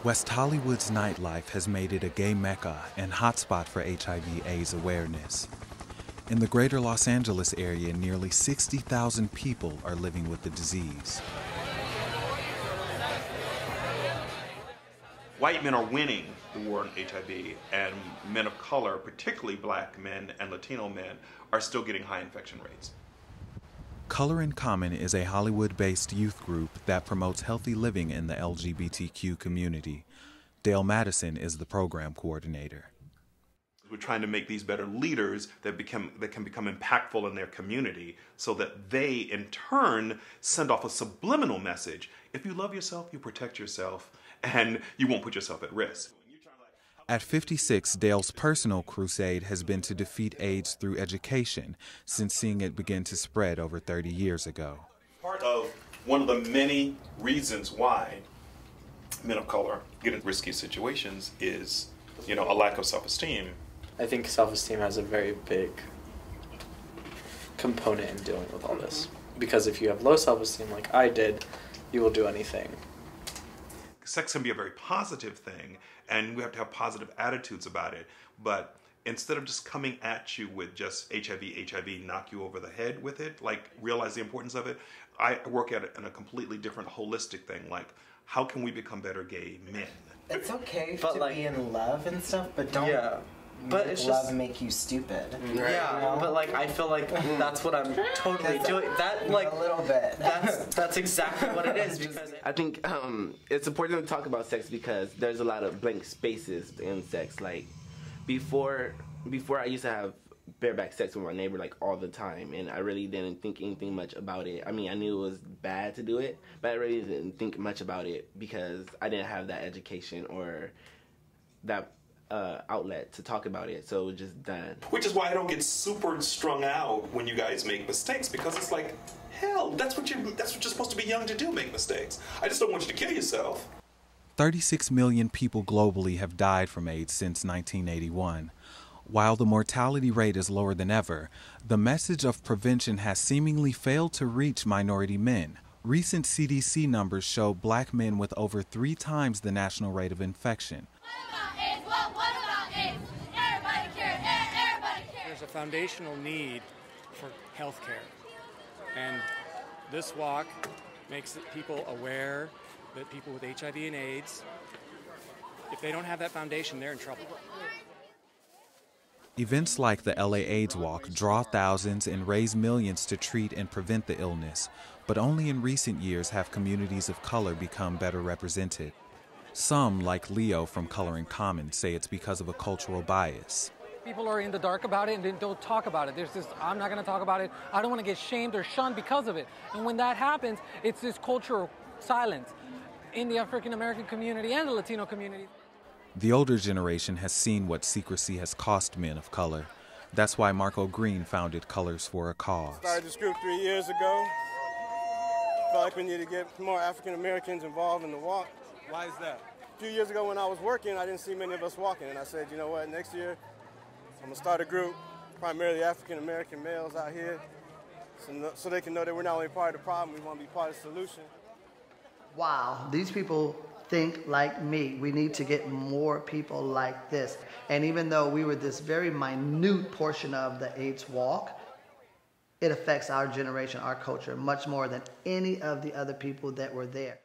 West Hollywood's nightlife has made it a gay mecca and hotspot for HIV/AIDS awareness. In the greater Los Angeles area, nearly 60,000 people are living with the disease. White men are winning the war on HIV, and men of color, particularly black men and Latino men, are still getting high infection rates. Color in Common is a Hollywood-based youth group that promotes healthy living in the LGBTQ community. Dale Madison is the program coordinator. We're trying to make these better leaders that can become impactful in their community so that they, in turn, send off a subliminal message. If you love yourself, you protect yourself, and you won't put yourself at risk. At 56, Dale's personal crusade has been to defeat AIDS through education, since seeing it begin to spread over 30 years ago. Part of one of the many reasons why men of color get in risky situations is, a lack of self-esteem. I think self-esteem has a very big component in dealing with all this. Because if you have low self-esteem like I did, you will do anything. Sex can be a very positive thing, and we have to have positive attitudes about it. But instead of just coming at you with just HIV, knock you over the head with it, realize the importance of it, I work at it in a completely different holistic thing, like how can we become better gay men? It's okay to be in love and stuff, but don't make love make you stupid. Right? Yeah, but I feel like that's what I'm totally doing. That a little bit. That's exactly what it is. Because I think it's important to talk about sex because there's a lot of blank spaces in sex. Before I used to have bareback sex with my neighbor all the time, and I really didn't think anything much about it. I mean, I knew it was bad to do it, but I really didn't think much about it because I didn't have that education or that outlet to talk about it, so it was just done. Which is why I don't get super strung out when you guys make mistakes, because it's like, hell, that's what you're supposed to be young to do, make mistakes. I just don't want you to kill yourself. 36 million people globally have died from AIDS since 1981. While the mortality rate is lower than ever, the message of prevention has seemingly failed to reach minority men. Recent CDC numbers show black men with over 3 times the national rate of infection. What about AIDS? Everybody cares. Everybody cares. There's a foundational need for health care. And this walk makes people aware that people with HIV and AIDS, if they don't have that foundation, they're in trouble. Events like the LA AIDS Walk draw thousands and raise millions to treat and prevent the illness, but only in recent years have communities of color become better represented. Some, like Leo from Color in Common, say it's because of a cultural bias. People are in the dark about it and they don't talk about it. There's this, I'm not going to talk about it. I don't want to get shamed or shunned because of it. And when that happens, it's this cultural silence in the African American community and the Latino community. The older generation has seen what secrecy has cost men of color. That's why Marco Green founded Colors for a Cause. Started this group 3 years ago. Felt like we need to get more African Americans involved in the walk. Why is that? A few years ago when I was working, I didn't see many of us walking, and I said, you know what, next year I'm going to start a group, primarily African American males out here, so they can know that we're not only part of the problem, we want to be part of the solution. Wow, these people think like me. We need to get more people like this. And even though we were this very minute portion of the AIDS walk, it affects our generation, our culture, much more than any of the other people that were there.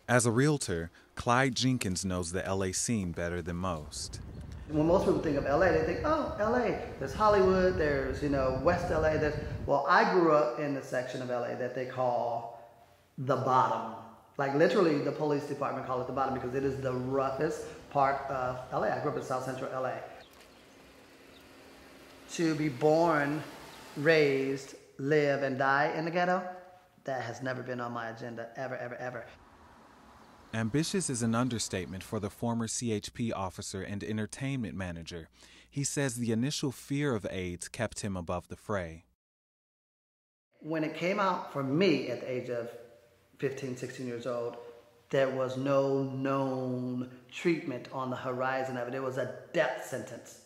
As a realtor, Clyde Jenkins knows the LA scene better than most. When most people think of LA, they think, oh, LA, there's Hollywood, there's, West LA. Well, I grew up in the section of LA that they call the bottom. Literally, the police department call it the bottom because it is the roughest part of LA. I grew up in South Central LA. To be born, raised, live, and die in the ghetto, that has never been on my agenda, ever, ever, ever. Ambitious is an understatement for the former CHP officer and entertainment manager. He says the initial fear of AIDS kept him above the fray. When it came out for me at the age of 15, 16 years old, there was no known treatment on the horizon of it. It was a death sentence.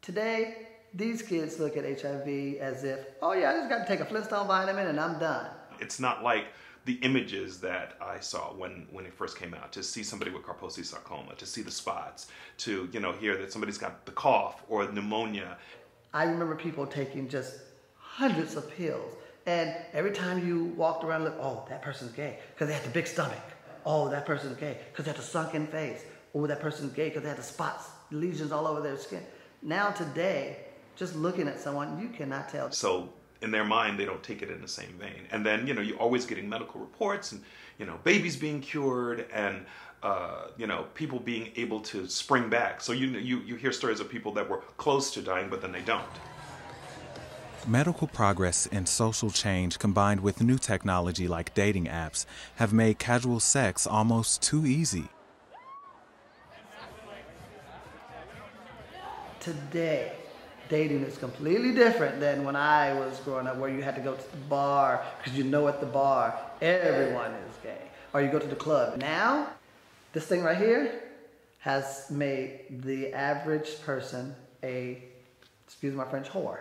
Today, these kids look at HIV as if, oh yeah, I just got to take a Flintstone vitamin and I'm done. It's not like the images that I saw when it first came out, to see somebody with Kaposi sarcoma, to see the spots, to, you know, hear that somebody's got the cough or pneumonia. I remember people taking just hundreds of pills, and every time you walked around, look, oh, that person's gay because they had the big stomach. Oh, that person's gay because they had the sunken face. Oh, that person's gay because they had the spots, lesions all over their skin. Now today, just looking at someone, you cannot tell. So in their mind, they don't take it in the same vein. And then, you know, you're always getting medical reports and, you know, babies being cured and, you know, people being able to spring back. So you hear stories of people that were close to dying, but then they don't. Medical progress and social change combined with new technology like dating apps have made casual sex almost too easy. Today, dating is completely different than when I was growing up, where you had to go to the bar because you know at the bar everyone is gay, or you go to the club. Now, this thing right here has made the average person a, excuse my French, whore.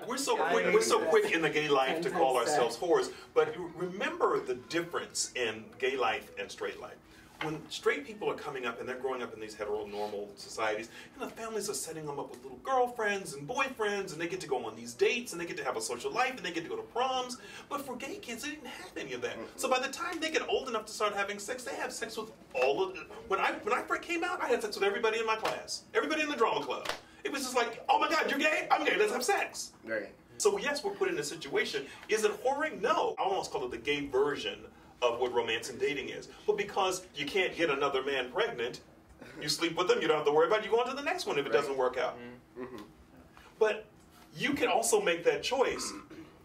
We're so quick in the gay life to call ourselves whores, but remember the difference in gay life and straight life. When straight people are coming up and they're growing up in these heteronormal societies, and the families are setting them up with little girlfriends and boyfriends, and they get to go on these dates, and they get to have a social life, and they get to go to proms. But for gay kids, they didn't have any of that. So by the time they get old enough to start having sex, they have sex with all of them. When I first came out, I had sex with everybody in my class, everybody in the drama club. It was just like, oh my God, you're gay? I'm gay, let's have sex. Right. So yes, we're put in a situation. Is it whoring? No. I almost call it the gay version of what romance and dating is. But because you can't get another man pregnant, you sleep with them, you don't have to worry about it, you go on to the next one if it doesn't work out. Mm-hmm. But you can also make that choice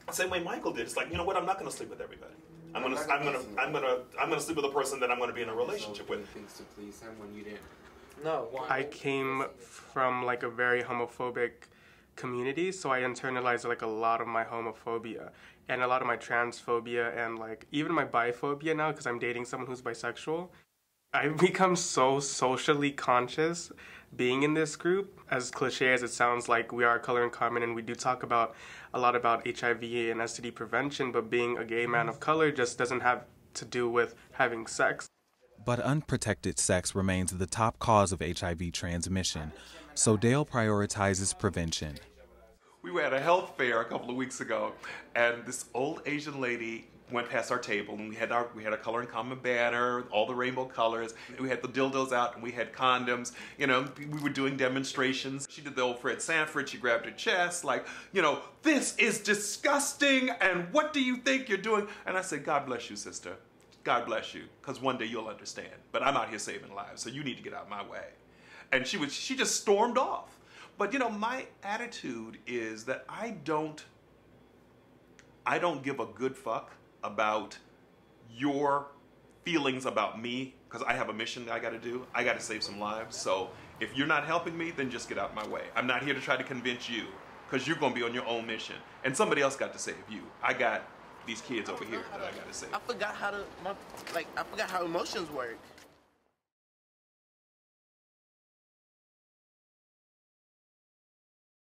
the same way Michael did. It's like, you know what, I'm not gonna sleep with everybody. I'm gonna sleep with a person that I'm gonna be in a relationship with. Things to please him when you didn't. No. I came from like a very homophobic community, so I internalized like a lot of my homophobia and a lot of my transphobia and like even my biphobia now because I'm dating someone who's bisexual. I've become so socially conscious being in this group. As cliche as it sounds, like we are a color in common and we do talk about a lot about HIV and STD prevention, but being a gay man of color just doesn't have to do with having sex. But unprotected sex remains the top cause of HIV transmission, so Dale prioritizes prevention. We were at a health fair a couple of weeks ago, and this old Asian lady went past our table, and we had a color in common banner, all the rainbow colors. We had the dildos out, and we had condoms. You know, we were doing demonstrations. She did the old Fred Sanford. She grabbed her chest, like, you know, this is disgusting, and what do you think you're doing? And I said, God bless you, sister. God bless you, because one day you'll understand. But I'm out here saving lives, so you need to get out of my way. And she just stormed off. But you know, my attitude is that I don't give a good fuck about your feelings about me, because I have a mission I got to do. I got to save some lives. So if you're not helping me, then just get out of my way. I'm not here to try to convince you, because you're going to be on your own mission. And somebody else got to save you. I got these kids over here that I got to save. I forgot how emotions work.